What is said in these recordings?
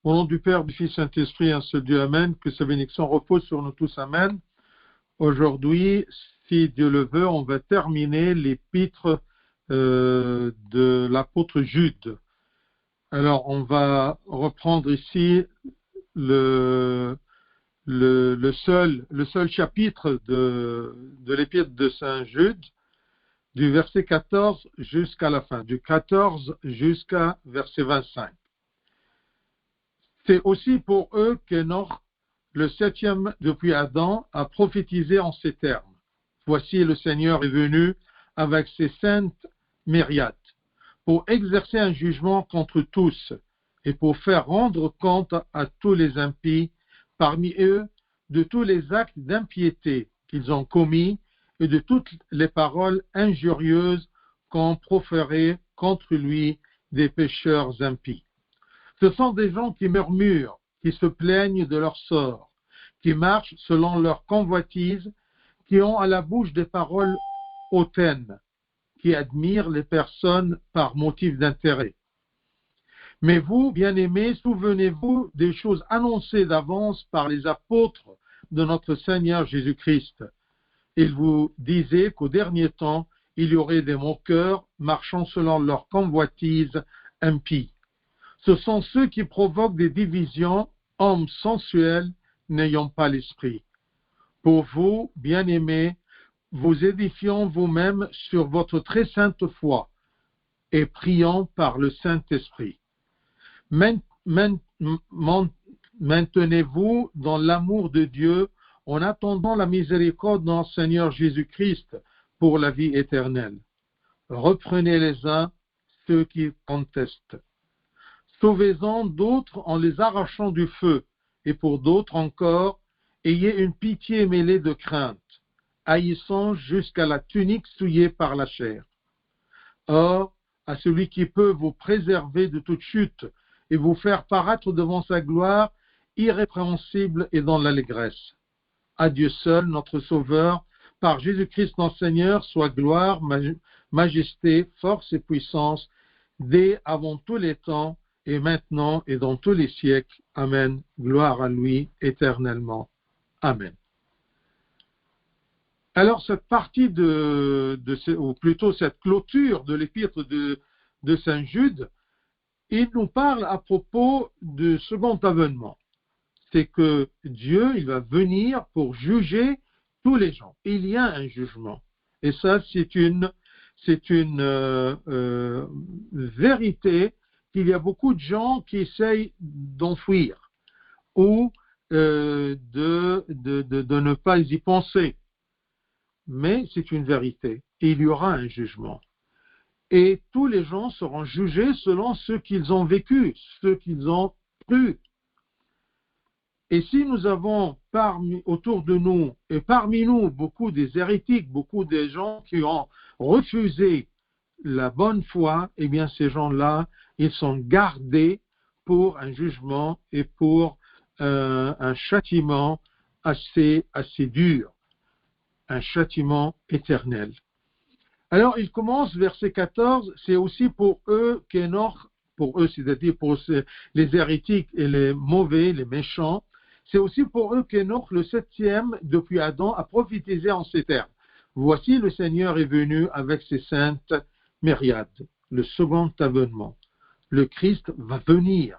Au nom du Père, du Fils, Saint-Esprit, un seul Dieu, Amen. Que sa bénédiction repose sur nous tous, Amen. Aujourd'hui, si Dieu le veut, on va terminer l'épître de l'apôtre Jude. Alors, on va reprendre ici le seul chapitre de l'épître de Saint Jude, du verset 14 jusqu'à la fin, du 14 jusqu'à verset 25. C'est aussi pour eux qu'Enoch, le septième depuis Adam, a prophétisé en ces termes. Voici, le Seigneur est venu avec ses saintes myriades pour exercer un jugement contre tous et pour faire rendre compte à tous les impies parmi eux de tous les actes d'impiété qu'ils ont commis et de toutes les paroles injurieuses qu'ont proférées contre lui des pécheurs impies. Ce sont des gens qui murmurent, qui se plaignent de leur sort, qui marchent selon leur convoitise, qui ont à la bouche des paroles hautaines, qui admirent les personnes par motif d'intérêt. Mais vous, bien-aimés, souvenez-vous des choses annoncées d'avance par les apôtres de notre Seigneur Jésus-Christ. Ils vous disaient qu'au dernier temps, il y aurait des moqueurs marchant selon leur convoitise impie. Ce sont ceux qui provoquent des divisions, hommes sensuels n'ayant pas l'esprit. Pour vous, bien-aimés, vous édifions vous-même sur votre très sainte foi et prions par le Saint-Esprit. Maintenez-vous dans l'amour de Dieu en attendant la miséricorde de notre Seigneur Jésus-Christ pour la vie éternelle. Reprenez les uns ceux qui contestent. Sauvez-en d'autres en les arrachant du feu, et pour d'autres encore, ayez une pitié mêlée de crainte, haïssant jusqu'à la tunique souillée par la chair. Or, à celui qui peut vous préserver de toute chute et vous faire paraître devant sa gloire, irrépréhensible et dans l'allégresse. À Dieu seul, notre Sauveur, par Jésus-Christ notre Seigneur, soit gloire, majesté, force et puissance, dès avant tous les temps, et maintenant et dans tous les siècles. Amen. Gloire à lui éternellement. Amen. Alors cette partie ou plutôt cette clôture de l'épître de Saint Jude, il nous parle à propos du second avènement. C'est que Dieu, il va venir pour juger tous les gens. Il y a un jugement. Et ça, c'est une vérité qu'il y a beaucoup de gens qui essayent d'enfuir ou de ne pas y penser. Mais c'est une vérité. Il y aura un jugement. Et tous les gens seront jugés selon ce qu'ils ont vécu, ce qu'ils ont cru. Et si nous avons autour de nous et parmi nous beaucoup des hérétiques, beaucoup des gens qui ont refusé la bonne foi, eh bien ces gens-là, ils sont gardés pour un jugement et pour un châtiment assez dur, un châtiment éternel. Alors il commence, verset 14, c'est aussi pour eux qu'Enoch, pour eux, c'est-à-dire pour les hérétiques et les mauvais, les méchants, c'est aussi pour eux qu'Enoch, le septième depuis Adam, a prophétisé en ces termes. Voici, le Seigneur est venu avec ses saintes myriades, le second avènement. Le Christ va venir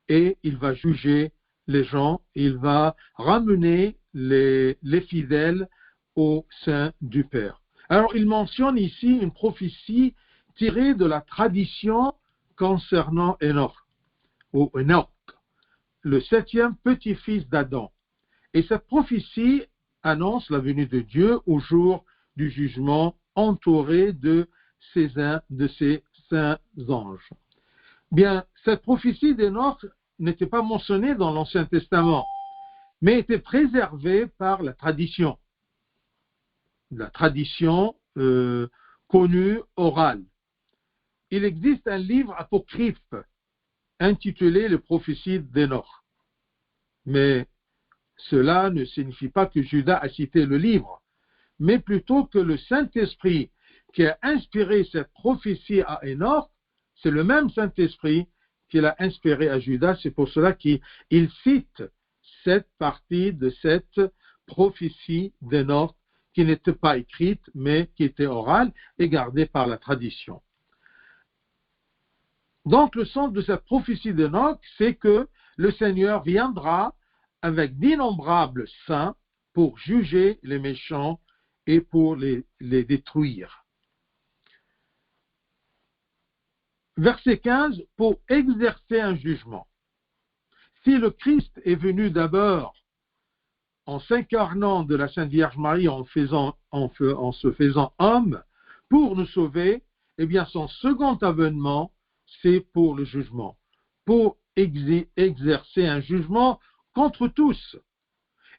et il va juger les gens, il va ramener les fidèles au sein du Père. Alors, il mentionne ici une prophétie tirée de la tradition concernant Enoch, ou Enoch, le septième petit-fils d'Adam. Et cette prophétie annonce la venue de Dieu au jour du jugement, entouré de ses saints anges. Bien, cette prophétie d'Enoch n'était pas mentionnée dans l'Ancien Testament, mais était préservée par la tradition connue, orale. Il existe un livre apocryphe intitulé « Les prophéties d'Enoch ». Mais cela ne signifie pas que Judas a cité le livre, mais plutôt que le Saint-Esprit qui a inspiré cette prophétie à Enoch, c'est le même Saint-Esprit qu'il a inspiré à Judas. C'est pour cela qu'il cite cette partie de cette prophétie d'Enoch qui n'était pas écrite, mais qui était orale et gardée par la tradition. Donc, le sens de cette prophétie d'Enoch, c'est que le Seigneur viendra avec d'innombrables saints pour juger les méchants et pour les détruire. Verset 15, pour exercer un jugement. Si le Christ est venu d'abord en s'incarnant de la Sainte Vierge Marie, en se faisant homme, pour nous sauver, eh bien son second avènement, c'est pour le jugement, pour exercer un jugement contre tous,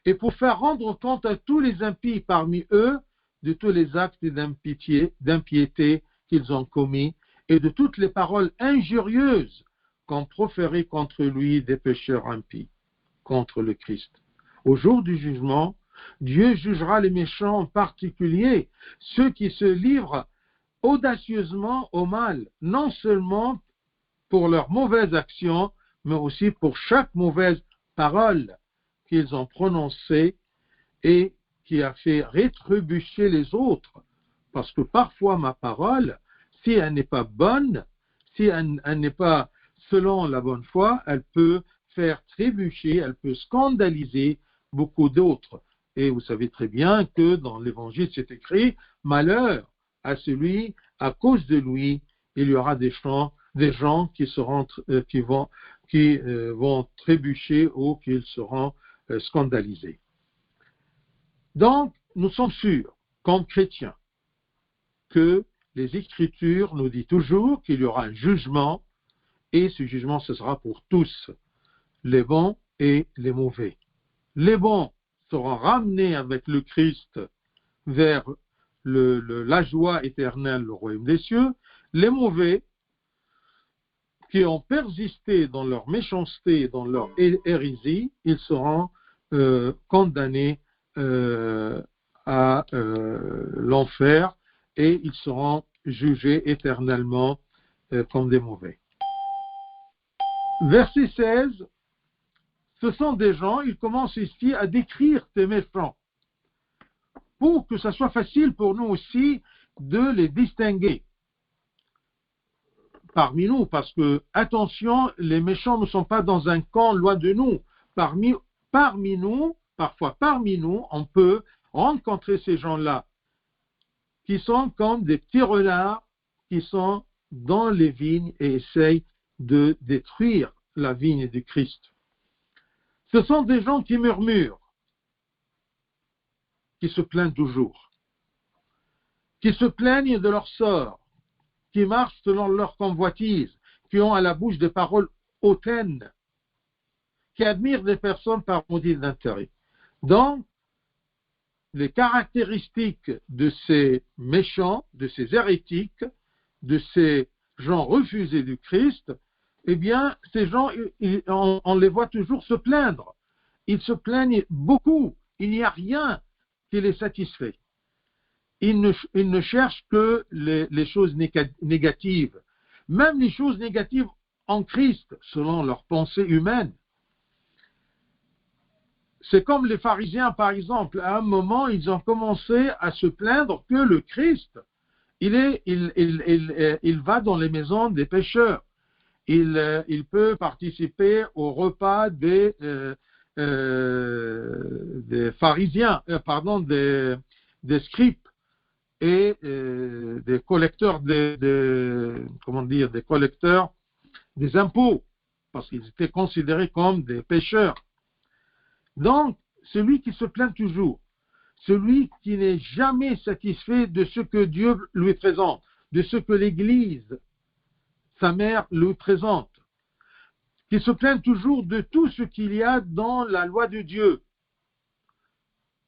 et pour faire rendre compte à tous les impies parmi eux de tous les actes d'impiété qu'ils ont commis, et de toutes les paroles injurieuses qu'ont proférées contre lui des pécheurs impies, contre le Christ. Au jour du jugement, Dieu jugera les méchants, en particulier ceux qui se livrent audacieusement au mal, non seulement pour leurs mauvaises actions, mais aussi pour chaque mauvaise parole qu'ils ont prononcée et qui a fait rétrébucher les autres. Parce que parfois ma parole, si elle n'est pas bonne, si elle n'est pas selon la bonne foi, elle peut faire trébucher, elle peut scandaliser beaucoup d'autres. Et vous savez très bien que dans l'Évangile, c'est écrit « Malheur à celui, à cause de lui, il y aura des gens qui vont trébucher ou qui seront scandalisés. » Donc, nous sommes sûrs, comme chrétiens, que les Écritures nous disent toujours qu'il y aura un jugement, et ce jugement, ce sera pour tous, les bons et les mauvais. Les bons seront ramenés avec le Christ vers la joie éternelle, le royaume des cieux. Les mauvais, qui ont persisté dans leur méchanceté, dans leur hérésie, ils seront condamnés à l'enfer et ils seront jugés éternellement comme des mauvais. Verset 16, ce sont des gens, ils commencent ici à décrire ces méchants pour que ça soit facile pour nous aussi de les distinguer parmi nous, parce que, attention, les méchants ne sont pas dans un camp loin de nous. Parmi nous, parfois parmi nous, on peut rencontrer ces gens-là qui sont comme des petits renards qui sont dans les vignes et essayent de détruire la vigne du Christ. Ce sont des gens qui murmurent, qui se plaignent toujours, qui se plaignent de leur sort, qui marchent selon leur convoitise, qui ont à la bouche des paroles hautaines, qui admirent des personnes par motif d'intérêt. Donc, les caractéristiques de ces méchants, de ces hérétiques, de ces gens refusés du Christ, eh bien, ces gens, on les voit toujours se plaindre. Ils se plaignent beaucoup. Il n'y a rien qui les satisfait. Ils ne cherchent que les choses négatives, même les choses négatives en Christ, selon leur pensée humaine. C'est comme les pharisiens, par exemple. À un moment, ils ont commencé à se plaindre que le Christ, il va dans les maisons des pécheurs. Il peut participer au repas des pharisiens, des scribes et des collecteurs des collecteurs des impôts, parce qu'ils étaient considérés comme des pécheurs. Donc, celui qui se plaint toujours, celui qui n'est jamais satisfait de ce que Dieu lui présente, de ce que l'Église, sa mère, lui présente, qui se plaint toujours de tout ce qu'il y a dans la loi de Dieu,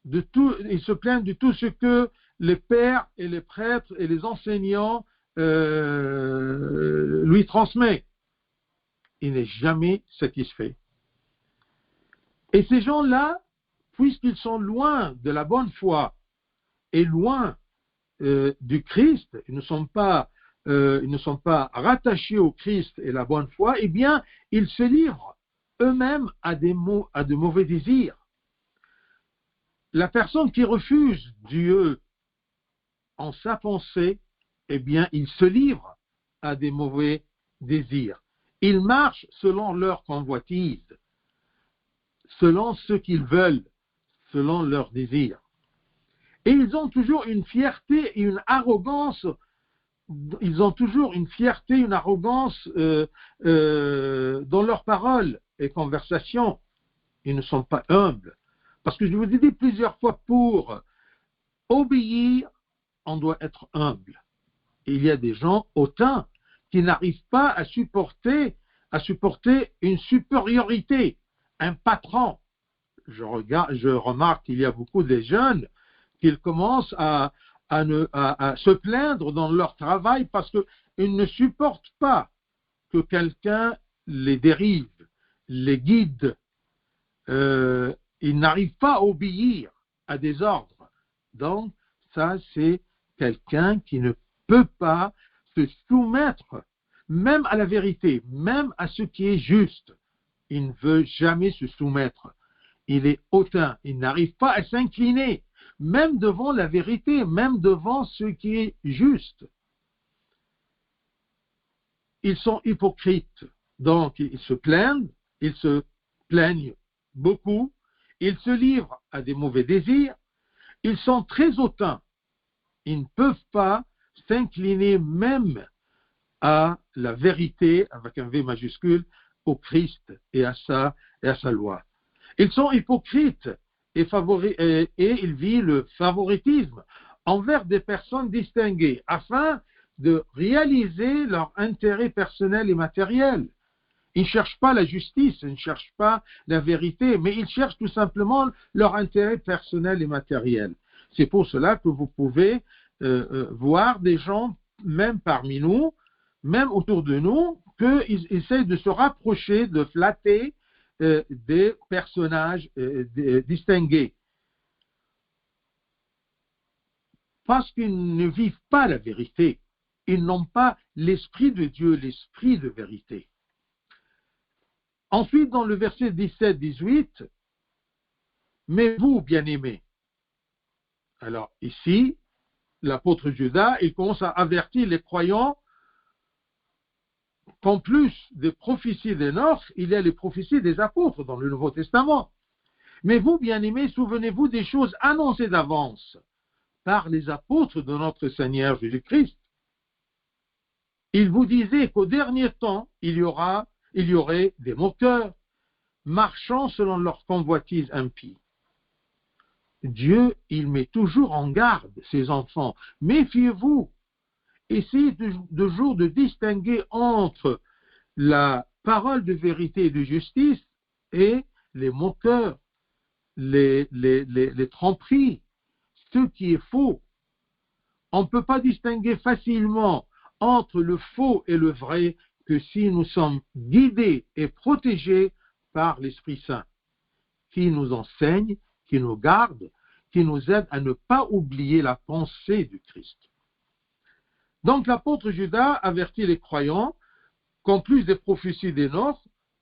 il se plaint de tout ce que les pères et les prêtres et les enseignants lui transmettent. Il n'est jamais satisfait. Et ces gens-là, puisqu'ils sont loin de la bonne foi et loin du Christ, ils ne sont pas ils ne sont pas rattachés au Christ et la bonne foi, eh bien, ils se livrent eux-mêmes à de mauvais désirs. La personne qui refuse Dieu en sa pensée, eh bien, il se livre à des mauvais désirs. Ils marchent selon leur convoitise, selon ce qu'ils veulent, selon leurs désirs. Et ils ont toujours une fierté et une arrogance. Ils ont toujours une fierté, une arrogance dans leurs paroles et conversations. Ils ne sont pas humbles. Parce que je vous ai dit plusieurs fois, pour obéir, on doit être humble. Et il y a des gens hautains qui n'arrivent pas à supporter une supériorité, un patron. Je remarque qu'il y a beaucoup de jeunes qui commencent à se plaindre dans leur travail parce qu'ils ne supportent pas que quelqu'un les dérive, les guide. Ils n'arrivent pas à obéir à des ordres. Donc, ça, c'est quelqu'un qui ne peut pas se soumettre même à la vérité, même à ce qui est juste. Il ne veut jamais se soumettre. Il est hautain. Il n'arrive pas à s'incliner, même devant la vérité, même devant ce qui est juste. Ils sont hypocrites. Donc, ils se plaignent beaucoup. Ils se livrent à des mauvais désirs. Ils sont très hautains. Ils ne peuvent pas s'incliner même à la vérité, avec un V majuscule, au Christ et à sa loi. Ils sont hypocrites et ils vivent le favoritisme envers des personnes distinguées afin de réaliser leur intérêt personnel et matériel. Ils ne cherchent pas la justice, ils ne cherchent pas la vérité, mais ils cherchent tout simplement leur intérêt personnel et matériel. C'est pour cela que vous pouvez voir des gens, même parmi nous, même autour de nous, qu'ils essayent de se rapprocher, de flatter des personnages distingués. Parce qu'ils ne vivent pas la vérité. Ils n'ont pas l'Esprit de Dieu, l'Esprit de vérité. Ensuite, dans le verset 17-18, « Mais vous, bien-aimés » Alors ici, l'apôtre Judas, il commence à avertir les croyants qu'en plus des prophéties d'Enoch, il y a les prophéties des apôtres dans le Nouveau Testament. Mais vous, bien-aimés, souvenez-vous des choses annoncées d'avance par les apôtres de notre Seigneur Jésus-Christ. Il vous disait qu'au dernier temps, il y aurait des moqueurs, marchant selon leur convoitise impie. Dieu, il met toujours en garde ses enfants. Méfiez-vous. Essayez toujours de distinguer entre la parole de vérité et de justice et les moqueurs, les tromperies, ce qui est faux. On ne peut pas distinguer facilement entre le faux et le vrai que si nous sommes guidés et protégés par l'Esprit Saint, qui nous enseigne, qui nous garde, qui nous aide à ne pas oublier la pensée du Christ. Donc l'apôtre Judas avertit les croyants qu'en plus des prophéties d'Enoch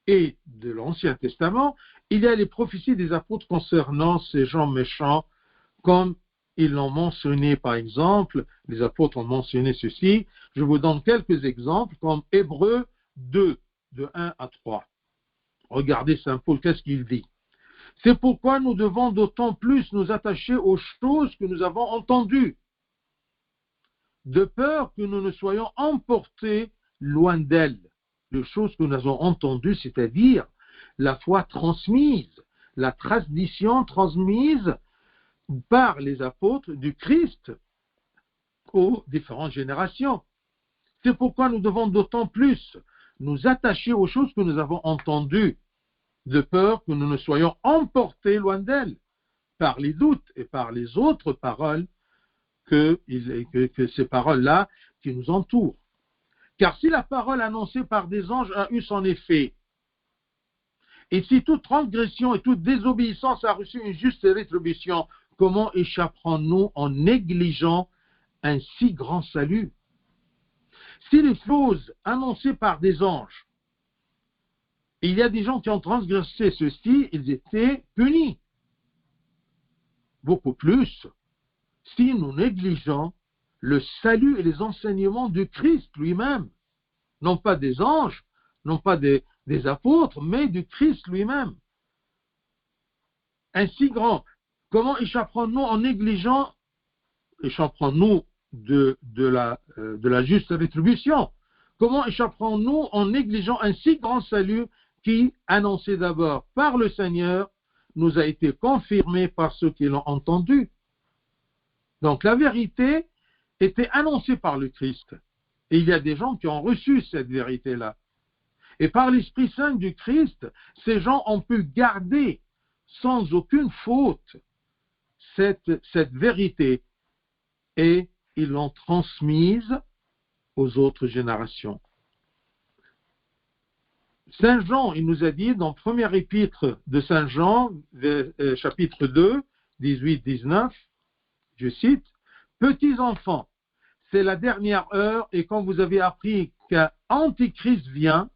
et de l'Ancien Testament, il y a les prophéties des apôtres concernant ces gens méchants, comme ils l'ont mentionné par exemple, les apôtres ont mentionné ceci. Je vous donne quelques exemples, comme Hébreux 2, de 1 à 3. Regardez Saint Paul, qu'est-ce qu'il dit? C'est pourquoi nous devons d'autant plus nous attacher aux choses que nous avons entendues, de peur que nous ne soyons emportés loin d'elles. Les choses que nous avons entendues, c'est-à-dire la foi transmise, la tradition transmise par les apôtres du Christ aux différentes générations. C'est pourquoi nous devons d'autant plus nous attacher aux choses que nous avons entendues, de peur que nous ne soyons emportés loin d'elles par les doutes et par les autres paroles que ces paroles-là qui nous entourent. Car si la parole annoncée par des anges a eu son effet, et si toute transgression et toute désobéissance a reçu une juste rétribution, comment échapperons-nous en négligeant un si grand salut? Si les choses annoncées par des anges, il y a des gens qui ont transgressé ceci, ils étaient punis. Beaucoup plus si nous négligeons le salut et les enseignements du Christ lui-même, non pas des anges, non pas des apôtres, mais du Christ lui-même. Ainsi grand, comment échapperons-nous en négligeant, échapperons-nous de la juste rétribution? Comment échapperons-nous en négligeant un si grand salut qui, annoncé d'abord par le Seigneur, nous a été confirmé par ceux qui l'ont entendu? Donc la vérité était annoncée par le Christ. Et il y a des gens qui ont reçu cette vérité-là. Et par l'Esprit Saint du Christ, ces gens ont pu garder sans aucune faute cette vérité et ils l'ont transmise aux autres générations. Saint Jean, il nous a dit dans le premier épître de Saint Jean, chapitre 2, 18-19, je cite, « Petits enfants, c'est la dernière heure et quand vous avez appris qu'un antichrist vient,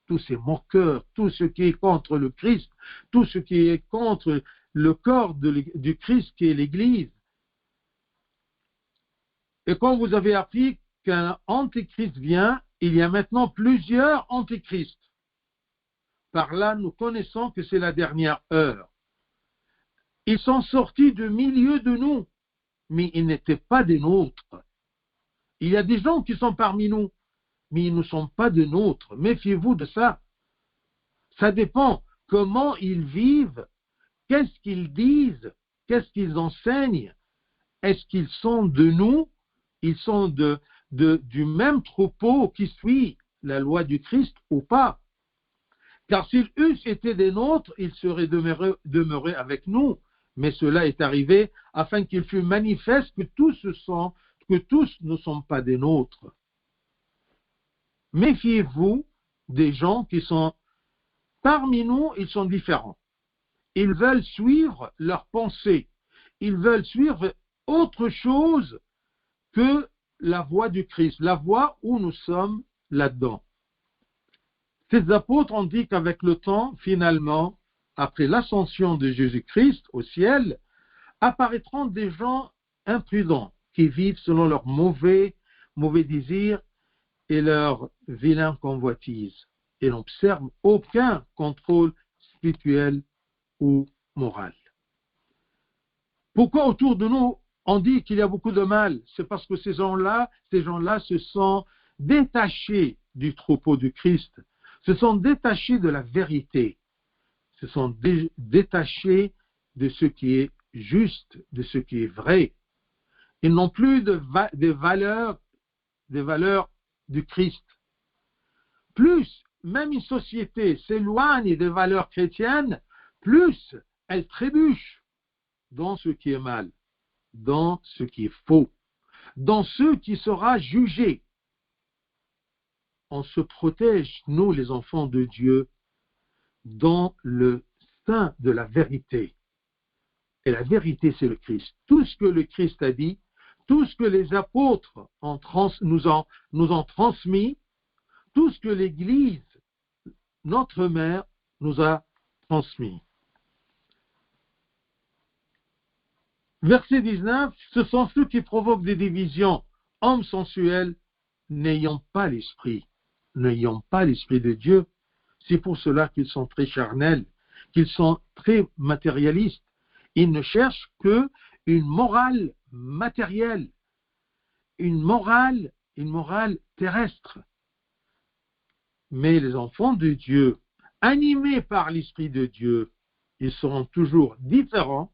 tous ces moqueurs, tout ce qui est contre le Christ, tout ce qui est contre le corps du Christ qui est l'Église, et quand vous avez appris qu'un antichrist vient, il y a maintenant plusieurs antichrists. Par là, nous connaissons que c'est la dernière heure. Ils sont sortis du milieu de nous, mais ils n'étaient pas des nôtres. Il y a des gens qui sont parmi nous, mais ils ne sont pas des nôtres. Méfiez-vous de ça. Ça dépend comment ils vivent, qu'est-ce qu'ils disent, qu'est-ce qu'ils enseignent. Est-ce qu'ils sont de nous? Ils sont du même troupeau qui suit la loi du Christ ou pas? Car s'ils eussent été des nôtres, ils seraient demeurés avec nous. Mais cela est arrivé afin qu'il fût manifeste que tous ne sont pas des nôtres. Méfiez-vous des gens qui sont parmi nous, ils sont différents. Ils veulent suivre leurs pensées. Ils veulent suivre autre chose que la voie du Christ, la voie où nous sommes là-dedans. Ces apôtres ont dit qu'avec le temps, finalement, après l'ascension de Jésus-Christ au ciel, apparaîtront des gens imprudents qui vivent selon leurs mauvais désirs et leurs vilaines convoitises et n'observent aucun contrôle spirituel ou moral. Pourquoi autour de nous on dit qu'il y a beaucoup de mal? C'est parce que ces gens-là se sont détachés du troupeau du Christ, se sont détachés de la vérité, se sont détachés de ce qui est juste, de ce qui est vrai. Ils n'ont plus des valeurs du Christ. Plus même une société s'éloigne des valeurs chrétiennes, plus elle trébuche dans ce qui est mal, dans ce qui est faux, dans ce qui sera jugé. On se protège, nous les enfants de Dieu, dans le sein de la vérité. Et la vérité, c'est le Christ. Tout ce que le Christ a dit, tout ce que les apôtres nous ont transmis, tout ce que l'Église, notre mère, nous a transmis. Verset 19, ce sont ceux qui provoquent des divisions, hommes sensuels, n'ayant pas l'esprit de Dieu. C'est pour cela qu'ils sont très charnels, qu'ils sont très matérialistes. Ils ne cherchent que une morale matérielle, une morale terrestre. Mais les enfants de Dieu, animés par l'Esprit de Dieu, ils seront toujours différents,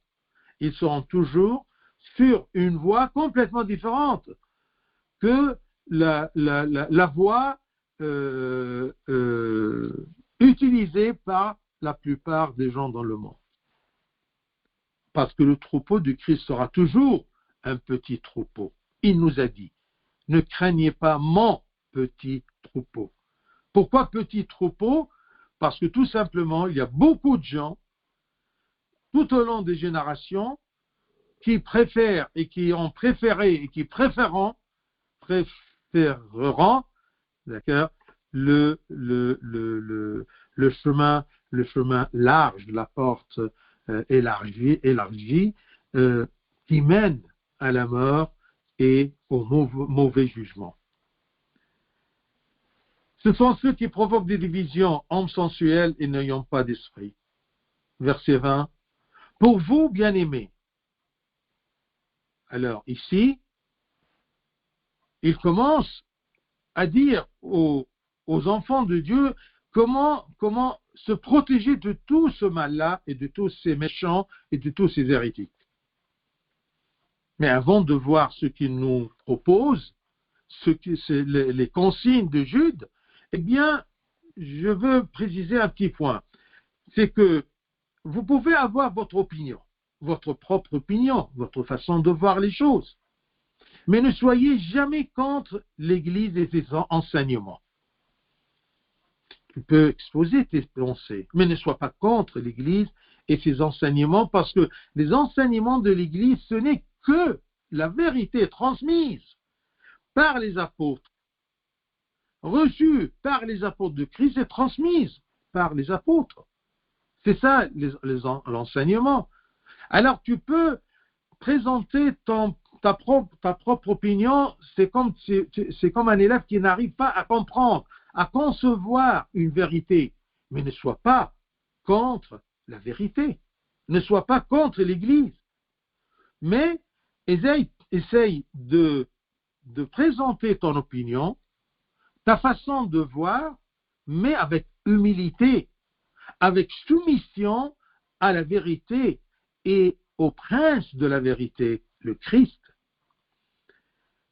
ils seront toujours sur une voie complètement différente que la voie utilisée par la plupart des gens dans le monde. Parce que le troupeau du Christ sera toujours un petit troupeau. Il nous a dit, ne craignez pas mon petit troupeau. Pourquoi petit troupeau? Parce que tout simplement, il y a beaucoup de gens, tout au long des générations, qui préfèrent et qui ont préféré et qui préféreront préféreront, d'accord, le chemin large, la porte élargie qui mène à la mort et au mauvais jugement. Ce sont ceux qui provoquent des divisions, hommes sensuels et n'ayant pas d'esprit. Verset 20. Pour vous, bien-aimés. Alors ici, il commence à dire aux enfants de Dieu comment se protéger de tout ce mal-là et de tous ces méchants et de tous ces hérétiques. Mais avant de voir ce qu'il nous propose, les consignes de Jude, eh bien, je veux préciser un petit point. C'est que vous pouvez avoir votre opinion, votre propre opinion, votre façon de voir les choses. Mais ne soyez jamais contre l'Église et ses enseignements. Tu peux exposer tes pensées, mais ne sois pas contre l'Église et ses enseignements, parce que les enseignements de l'Église, ce n'est que la vérité transmise par les apôtres, reçue par les apôtres de Christ et transmise par les apôtres. C'est ça l'enseignement. Alors tu peux présenter ta propre opinion, c'est comme un élève qui n'arrive pas à comprendre, à concevoir une vérité, mais ne sois pas contre la vérité, ne sois pas contre l'Église, mais essaye de présenter ton opinion, ta façon de voir, mais avec humilité, avec soumission à la vérité et au prince de la vérité, le Christ.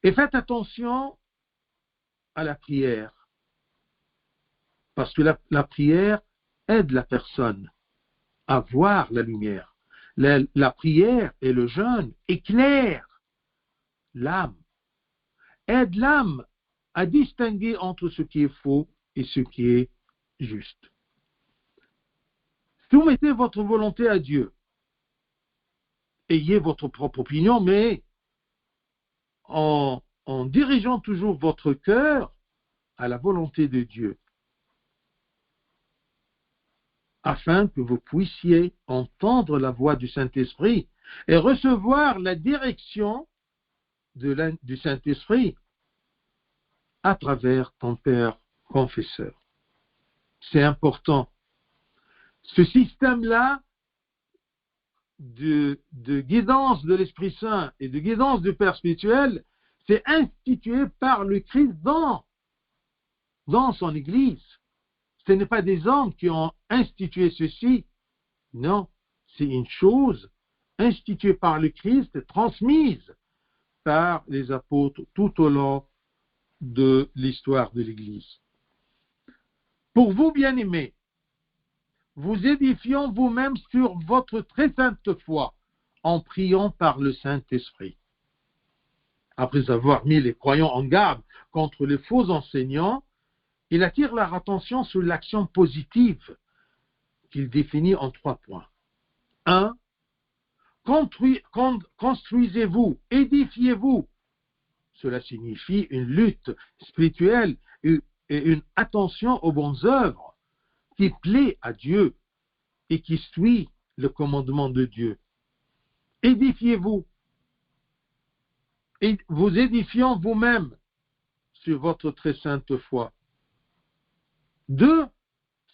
Et faites attention à la prière, parce que la prière aide la personne à voir la lumière. La prière et le jeûne éclairent l'âme, aide l'âme à distinguer entre ce qui est faux et ce qui est juste. Soumettez votre volonté à Dieu. Ayez votre propre opinion, mais en dirigeant toujours votre cœur à la volonté de Dieu, afin que vous puissiez entendre la voix du Saint-Esprit et recevoir la direction du Saint-Esprit à travers ton Père confesseur. C'est important. Ce système-là de guidance de l'Esprit Saint et de guidance du Père spirituel, c'est institué par le Christ dans son Église. Ce n'est pas des hommes qui ont institué ceci. Non, c'est une chose instituée par le Christ, transmise par les apôtres tout au long de l'histoire de l'Église. Pour vous, bien-aimés, vous édifions vous-même sur votre très sainte foi en priant par le Saint-Esprit. Après avoir mis les croyants en garde contre les faux enseignants, il attire leur attention sur l'action positive qu'il définit en 3 points. 1. Construisez-vous, édifiez-vous. Cela signifie une lutte spirituelle et une attention aux bonnes œuvres qui plaît à Dieu et qui suit le commandement de Dieu. Édifiez-vous. Et vous édifiant vous-même sur votre très sainte foi. 2.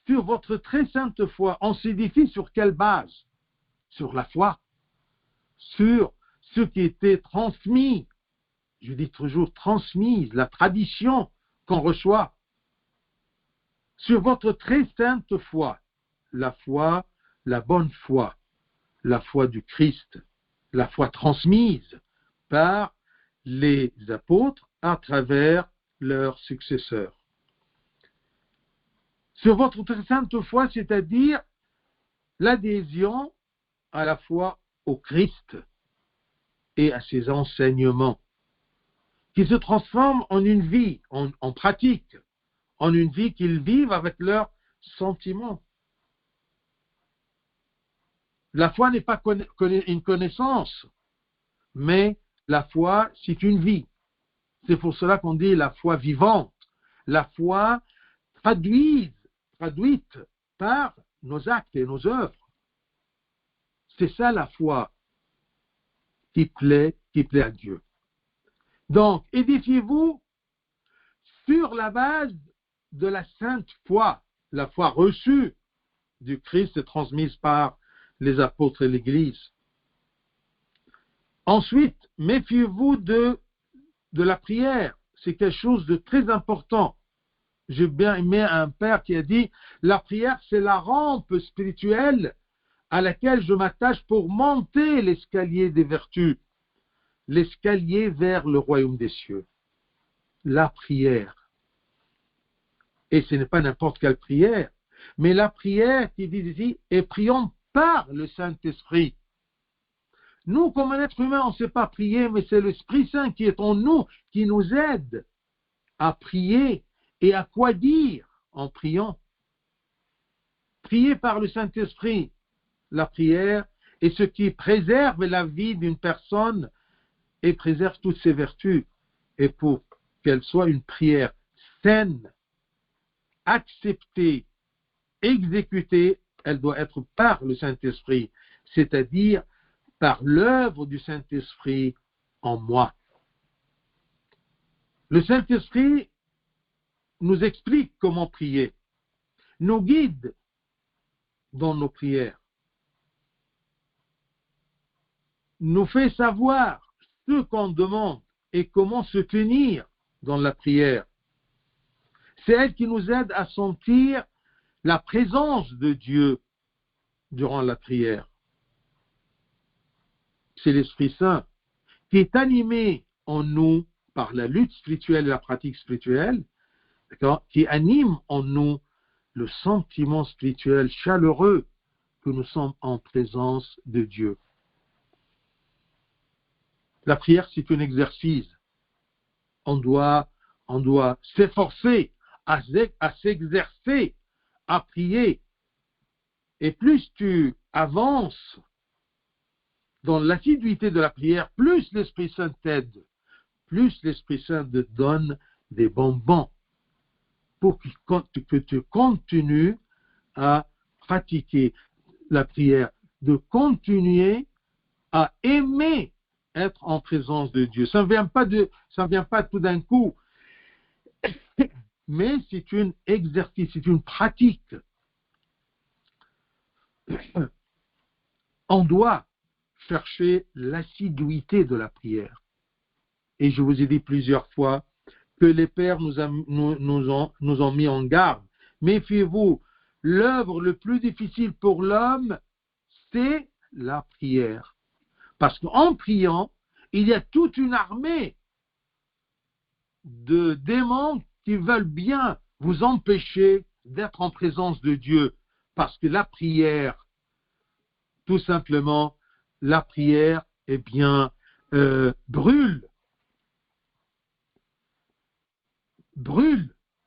Sur votre très sainte foi, on s'édifie sur quelle base? Sur la foi, sur ce qui était transmis. Je dis toujours transmise, la tradition qu'on reçoit. Sur votre très sainte foi, la foi, la bonne foi, la foi du Christ, la foi transmise par les apôtres à travers leurs successeurs. Sur votre très sainte foi, c'est-à-dire l'adhésion à la foi au Christ et à ses enseignements, qui se transforment en une vie, en pratique, en une vie qu'ils vivent avec leurs sentiments. La foi n'est pas une connaissance, mais la foi, c'est une vie. C'est pour cela qu'on dit la foi vivante, la foi traduite par nos actes et nos œuvres. C'est ça la foi qui plaît à Dieu. Donc, édifiez-vous sur la base de la sainte foi, la foi reçue du Christ et transmise par les apôtres et l'Église. Ensuite, méfiez-vous de la prière. C'est quelque chose de très important. J'ai bien aimé un père qui a dit « La prière, c'est la rampe spirituelle à laquelle je m'attache pour monter l'escalier des vertus, l'escalier vers le royaume des cieux. » La prière. Et ce n'est pas n'importe quelle prière, mais la prière qui dit ici « Et prions par le Saint-Esprit ». Nous, comme un être humain, on ne sait pas prier, mais c'est l'Esprit Saint qui est en nous, qui nous aide à prier et à quoi dire en priant. Prier par le Saint-Esprit, la prière est ce qui préserve la vie d'une personne et préserve toutes ses vertus. Et pour qu'elle soit une prière saine, acceptée, exécutée, elle doit être par le Saint-Esprit, c'est-à-dire par l'œuvre du Saint-Esprit en moi. Le Saint-Esprit nous explique comment prier, nous guide dans nos prières, nous fait savoir ce qu'on demande et comment se tenir dans la prière. C'est elle qui nous aide à sentir la présence de Dieu durant la prière. C'est l'Esprit Saint qui est animé en nous par la lutte spirituelle et la pratique spirituelle, qui anime en nous le sentiment spirituel chaleureux que nous sommes en présence de Dieu. La prière, c'est un exercice. On doit s'efforcer à s'exercer, à prier. Et plus tu avances dans l'assiduité de la prière, plus l'Esprit Saint t'aide, plus l'Esprit Saint te donne des bonbons pour que tu continues à pratiquer la prière, de continuer à aimer être en présence de Dieu. Ça ne vient pas tout d'un coup, mais c'est un exercice, c'est une pratique. On doit chercher l'assiduité de la prière. Et je vous ai dit plusieurs fois que les pères nous ont mis en garde. Méfiez-vous, l'œuvre le plus difficile pour l'homme, c'est la prière. Parce qu'en priant, il y a toute une armée de démons qui veulent bien vous empêcher d'être en présence de Dieu. Parce que la prière, tout simplement, la prière, brûle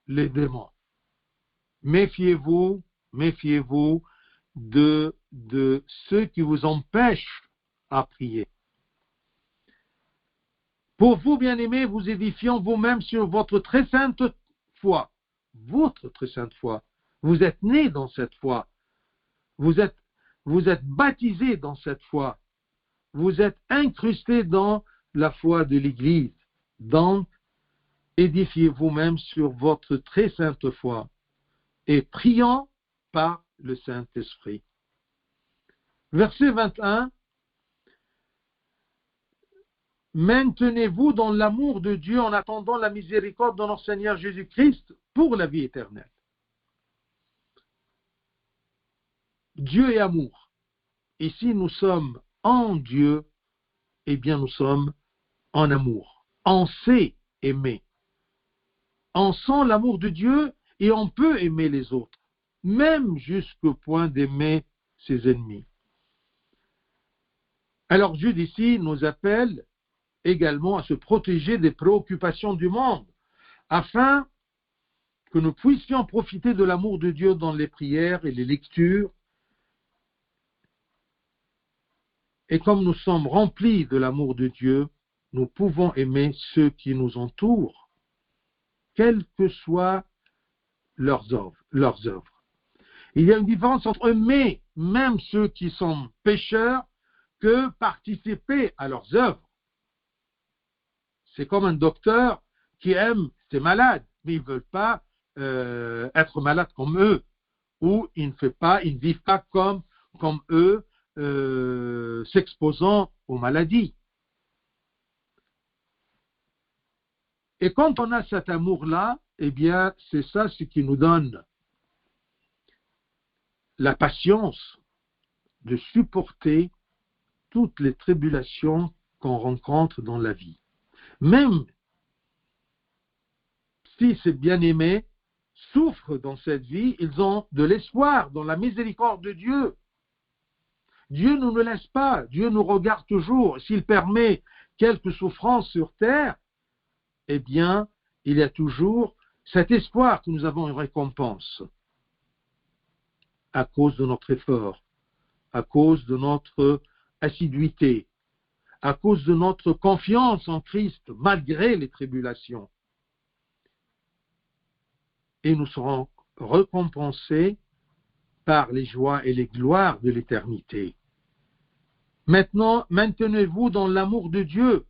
les démons. Méfiez-vous de ceux qui vous empêchent à prier. Pour vous, bien-aimés, vous édifions vous-même sur votre très sainte foi. Votre très sainte foi. Vous êtes nés dans cette foi. Vous êtes baptisés dans cette foi. Vous êtes incrustés dans la foi de l'Église. Donc, édifiez vous-même sur votre très sainte foi et prions par le Saint-Esprit. Verset 21. Maintenez-vous dans l'amour de Dieu en attendant la miséricorde de notre Seigneur Jésus-Christ pour la vie éternelle. Dieu est amour. Et si nous sommes en Dieu, eh bien nous sommes en amour. On sait aimer. On sent l'amour de Dieu et on peut aimer les autres, même jusqu'au point d'aimer ses ennemis. Alors Jude ici nous appelle également à se protéger des préoccupations du monde, afin que nous puissions profiter de l'amour de Dieu dans les prières et les lectures. Et comme nous sommes remplis de l'amour de Dieu, nous pouvons aimer ceux qui nous entourent, quelles que soient leurs œuvres. Il y a une différence entre aimer même ceux qui sont pécheurs que participer à leurs œuvres. C'est comme un docteur qui aime ses malades, mais ils ne veulent pas être malades comme eux, ou ils ne vivent pas comme eux, s'exposant aux maladies. Et quand on a cet amour-là, eh bien, c'est ça ce qui nous donne la patience de supporter toutes les tribulations qu'on rencontre dans la vie. Même si ces bien-aimés souffrent dans cette vie, ils ont de l'espoir dans la miséricorde de Dieu. Dieu ne nous laisse pas, Dieu nous regarde toujours. S'il permet quelques souffrances sur terre, eh bien, il y a toujours cet espoir que nous avons une récompense à cause de notre effort, à cause de notre assiduité, à cause de notre confiance en Christ malgré les tribulations. Et nous serons récompensés par les joies et les gloires de l'éternité. Maintenant, maintenez-vous dans l'amour de Dieu.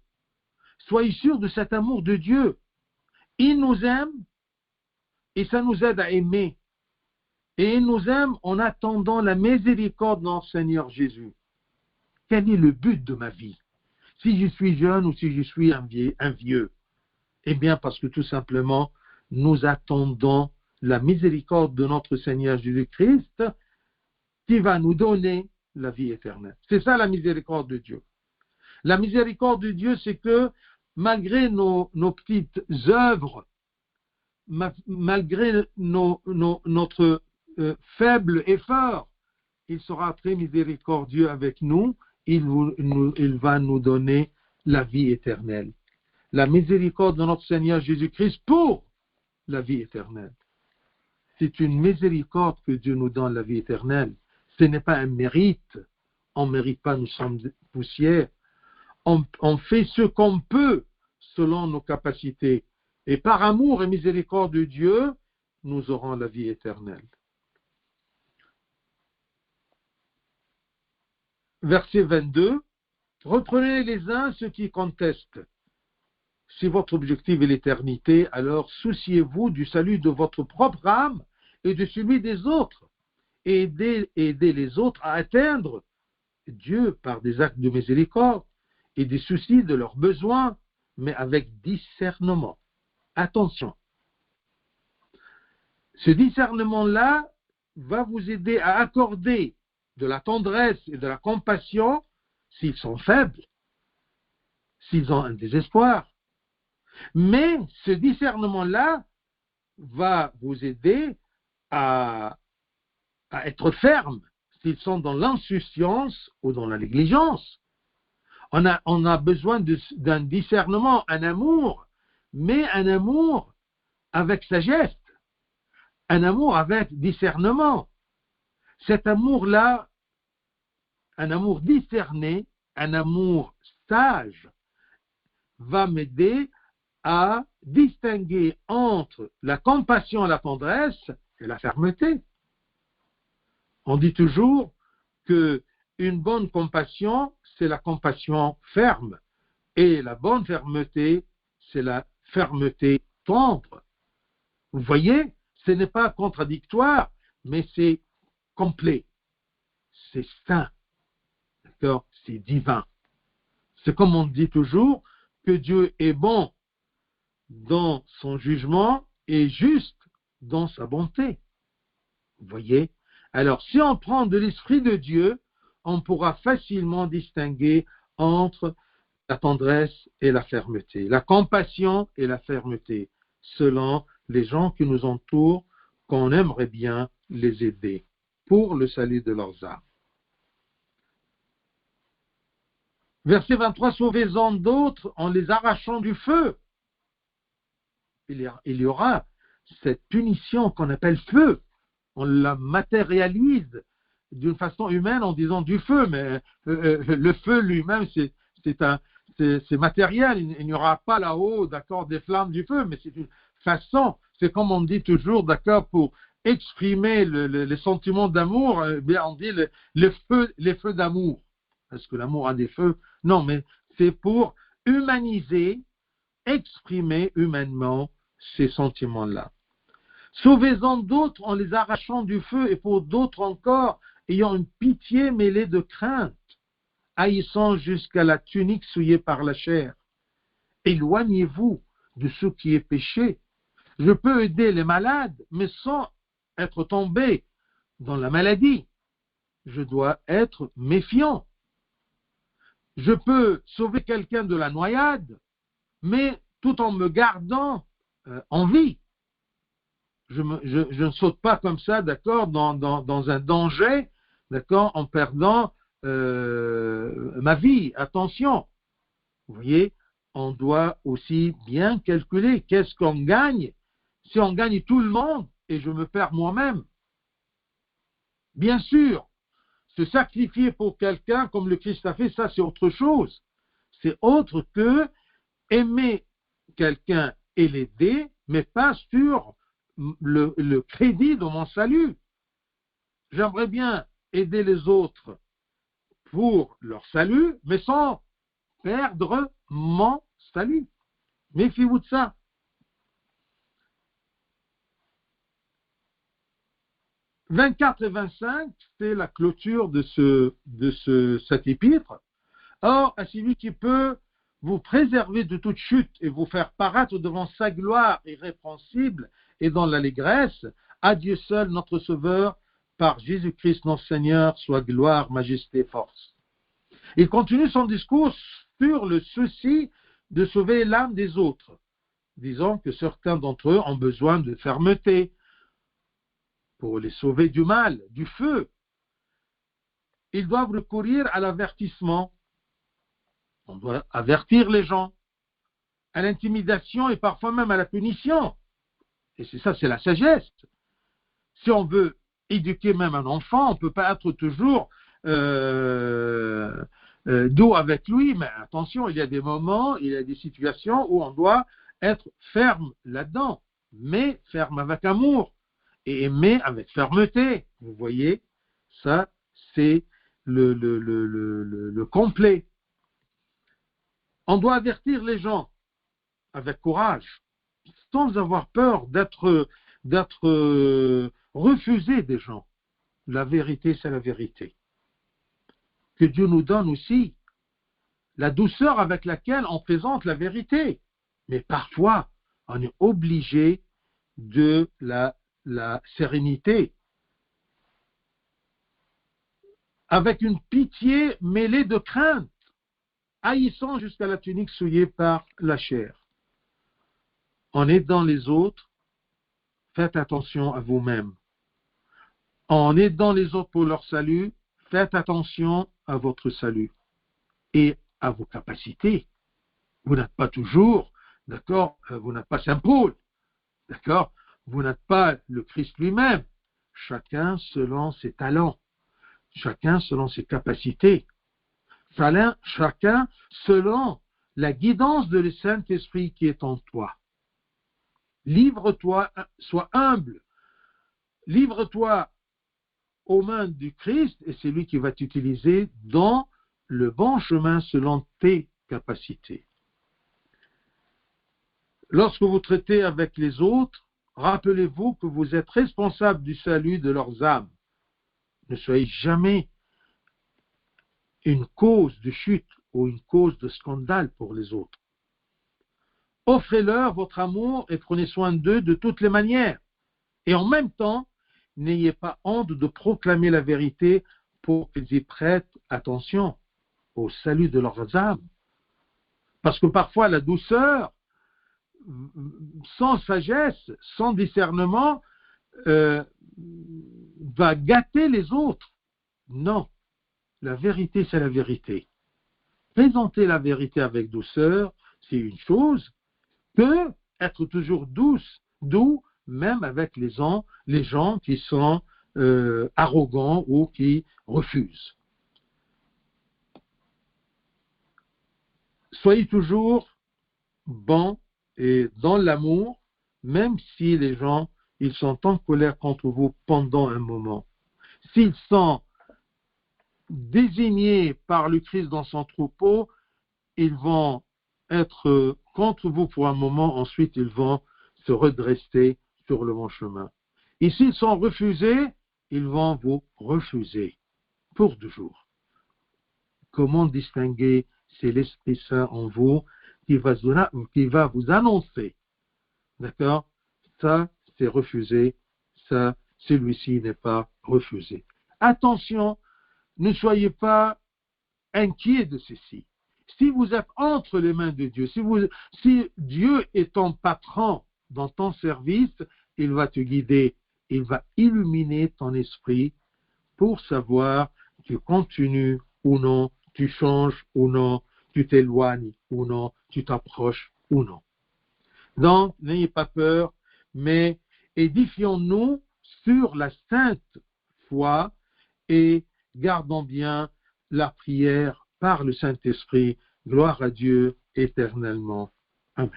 Soyez sûrs de cet amour de Dieu. Il nous aime et ça nous aide à aimer. Et il nous aime en attendant la miséricorde de notre Seigneur Jésus. Quel est le but de ma vie? Si je suis jeune ou si je suis un vieux? Eh bien, parce que tout simplement, nous attendons la miséricorde de notre Seigneur Jésus-Christ qui va nous donner la vie éternelle. C'est ça la miséricorde de Dieu. La miséricorde de Dieu, c'est que malgré nos petites œuvres, malgré notre faible effort, il sera très miséricordieux avec nous. Il va nous donner la vie éternelle. La miséricorde de notre Seigneur Jésus-Christ pour la vie éternelle. C'est une miséricorde que Dieu nous donne la vie éternelle. Ce n'est pas un mérite. On ne mérite pas, nous sommes poussière. On fait ce qu'on peut selon nos capacités. Et par amour et miséricorde de Dieu, nous aurons la vie éternelle. Verset 22. Reprenez les uns ceux qui contestent. Si votre objectif est l'éternité, alors souciez-vous du salut de votre propre âme et de celui des autres. Et aidez les autres à atteindre Dieu par des actes de miséricorde et des soucis de leurs besoins, mais avec discernement. Attention. Ce discernement-là va vous aider à accorder de la tendresse et de la compassion s'ils sont faibles, s'ils ont un désespoir. Mais ce discernement-là va vous aider à être ferme s'ils sont dans l'insouciance ou dans la négligence. On a besoin d'un discernement, un amour, mais un amour avec sagesse, un amour avec discernement. Cet amour-là, un amour discerné, un amour sage, va m'aider à distinguer entre la compassion, la tendresse et la fermeté. On dit toujours que une bonne compassion, c'est la compassion ferme, et la bonne fermeté, c'est la fermeté tendre. Vous voyez, ce n'est pas contradictoire, mais c'est complet, c'est saint, d'accord, c'est divin. C'est comme on dit toujours que Dieu est bon dans son jugement et juste dans sa bonté. Vous voyez? Alors, si on prend de l'Esprit de Dieu, on pourra facilement distinguer entre la tendresse et la fermeté, la compassion et la fermeté, selon les gens qui nous entourent, qu'on aimerait bien les aider pour le salut de leurs âmes. Verset 23, sauvez-en d'autres en les arrachant du feu. Il y aura cette punition qu'on appelle feu. On la matérialise d'une façon humaine en disant du feu, mais le feu lui-même, c'est c'est matériel, il n'y aura pas là-haut, d'accord, des flammes du feu, mais c'est une façon, c'est comme on dit toujours, d'accord, pour exprimer les sentiments d'amour, bien on dit les feux d'amour. Est-ce que l'amour a des feux? Non, mais c'est pour humaniser, exprimer humainement ces sentiments-là. Sauvez-en d'autres en les arrachant du feu, et pour d'autres encore, ayant une pitié mêlée de crainte, haïssant jusqu'à la tunique souillée par la chair. Éloignez-vous de ce qui est péché. Je peux aider les malades, mais sans être tombé dans la maladie. Je dois être méfiant. Je peux sauver quelqu'un de la noyade, mais tout en me gardant en vie. Je ne saute pas comme ça, d'accord, dans un danger, d'accord, en perdant ma vie. Attention, vous voyez, on doit aussi bien calculer qu'est-ce qu'on gagne si on gagne tout le monde et je me perds moi-même. Bien sûr, se sacrifier pour quelqu'un comme le Christ a fait, ça c'est autre chose. C'est autre que aimer quelqu'un et l'aider, mais pas sur le crédit de mon salut. J'aimerais bien aider les autres pour leur salut, mais sans perdre mon salut. Méfiez-vous de ça. 24 et 25, c'est la clôture de cet épître. Or, à celui qui peut vous préserver de toute chute et vous faire paraître devant sa gloire irrépréhensible et dans l'allégresse, à Dieu seul, notre Sauveur, par Jésus-Christ notre Seigneur, soit gloire, majesté, force. Il continue son discours sur le souci de sauver l'âme des autres, disant que certains d'entre eux ont besoin de fermeté pour les sauver du mal, du feu. Ils doivent recourir à l'avertissement. On doit avertir les gens, à l'intimidation et parfois même à la punition. Et c'est ça, c'est la sagesse. Si on veut éduquer même un enfant, on ne peut pas être toujours doux avec lui, mais attention, il y a des moments, il y a des situations où on doit être ferme là-dedans, mais ferme avec amour et aimer avec fermeté. Vous voyez, ça, c'est le complet. On doit avertir les gens avec courage, sans avoir peur d'être refusé des gens. La vérité, c'est la vérité. Que Dieu nous donne aussi la douceur avec laquelle on présente la vérité. Mais parfois, on est obligé de la sérénité, avec une pitié mêlée de crainte, haïssant jusqu'à la tunique souillée par la chair. En aidant les autres, faites attention à vous-même. En aidant les autres pour leur salut, faites attention à votre salut et à vos capacités. Vous n'êtes pas toujours, d'accord, vous n'êtes pas Saint Paul, d'accord, vous n'êtes pas le Christ lui-même. Chacun selon ses talents, chacun selon ses capacités, chacun selon la guidance de le Saint-Esprit qui est en toi. Livre-toi, sois humble, livre-toi aux mains du Christ et c'est lui qui va t'utiliser dans le bon chemin selon tes capacités. Lorsque vous traitez avec les autres, rappelez-vous que vous êtes responsable du salut de leurs âmes. Ne soyez jamais une cause de chute ou une cause de scandale pour les autres. Offrez-leur votre amour et prenez soin d'eux de toutes les manières. Et en même temps, n'ayez pas honte de proclamer la vérité pour qu'ils y prêtent attention au salut de leurs âmes. Parce que parfois la douceur, sans sagesse, sans discernement, va gâter les autres. Non, la vérité c'est la vérité. Présenter la vérité avec douceur, c'est une chose, que être toujours doux, même avec les gens qui sont arrogants ou qui refusent. soyez toujours bons et dans l'amour, même si les gens, ils sont en colère contre vous pendant un moment. S'ils sont désignés par le Christ dans son troupeau, ils vont être contre vous pour un moment, ensuite ils vont se redresser sur le bon chemin. Et s'ils sont refusés, ils vont vous refuser pour toujours. Comment distinguer? C'est l'Esprit Saint en vous qui va vous annoncer. D'accord? Ça, c'est refusé. Ça, celui-ci n'est pas refusé. Attention, ne soyez pas inquiets de ceci. Si vous êtes entre les mains de Dieu, si Dieu est ton patron dans ton service, il va te guider, il va illuminer ton esprit pour savoir tu continues ou non, tu changes ou non, tu t'éloignes ou non, tu t'approches ou non. Donc, n'ayez pas peur, mais édifions-nous sur la sainte foi et gardons bien la prière par le Saint-Esprit. Gloire à Dieu éternellement. Amen.